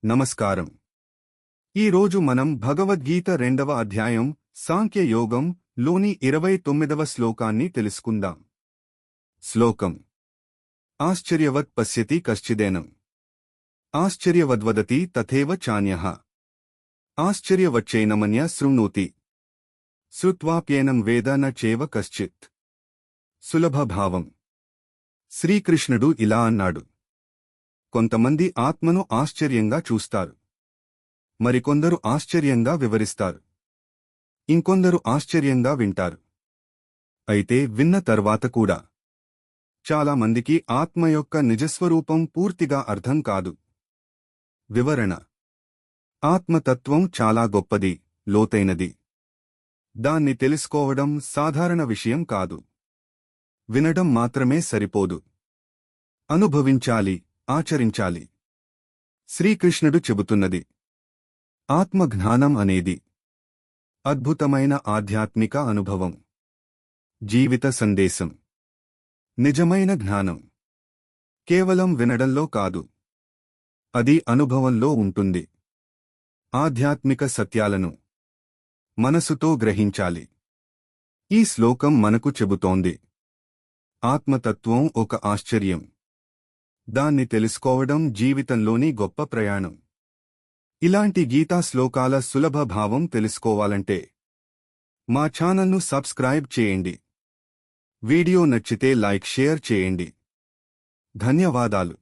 నమస్కారం. ఈరోజు మనం భగవద్గీత 2వ అధ్యాయం సాంఖ్యయోగం లోని 29వ శ్లోకాన్ని తెలుసుకుందాం. శ్లోకం: ఆశ్చర్యవత్ పశ్యతి కశ్చిదేనం ఆశ్చర్యవద్వదతి తథైవ చాన్యః ఆశ్చర్యవచ్చైనమన్య శృణోతి శ్రుత్వాప్యేనం వేద న చేవ కశ్చిత్. సులభ భావం. శ్రీకృష్ణుడు ఇలా అన్నాడు: కొంతమంది ఆత్మను ఆశ్చర్యంగా చూస్తారు, మరికొందరు ఆశ్చర్యంగా వివరిస్తారు, ఇంకొందరు ఆశ్చర్యంగా వింటారు. అయితే విన్న తర్వాత కూడా చాలా మందికి ఆత్మ యొక్క నిజస్వరూపం పూర్తిగా అర్థం కాదు. వివరణ: ఆత్మతత్వం చాలా గొప్పది, లోతైనది. దాన్ని తెలుసుకోవడం సాధారణ విషయం కాదు. వినడం మాత్రమే సరిపోదు, అనుభవించాలి, ఆచరించాలి. శ్రీకృష్ణుడు చెబుతున్నది: ఆత్మజ్ఞానం అనేది అద్భుతమైన ఆధ్యాత్మిక అనుభవం, జీవిత సందేశం. నిజమైన జ్ఞానం కేవలం వినడంలో కాదు, అది అనుభవంలో ఉంటుంది. ఆధ్యాత్మిక సత్యాలను మనసుతో గ్రహించాలి. ఈ శ్లోకం మనకు చెబుతోంది: ఆత్మతత్వం ఒక ఆశ్చర్యం. దాన్ని తెలుసుకోవడం జీవితంలోని గొప్ప ప్రయాణం. ఇలాంటి గీతా శ్లోకాల సులభ భావం తెలుసుకోవాలంటే మా ఛానల్ను సబ్స్క్రైబ్ చేయండి. వీడియో నచ్చితే లైక్, షేర్ చేయండి. ధన్యవాదాలు.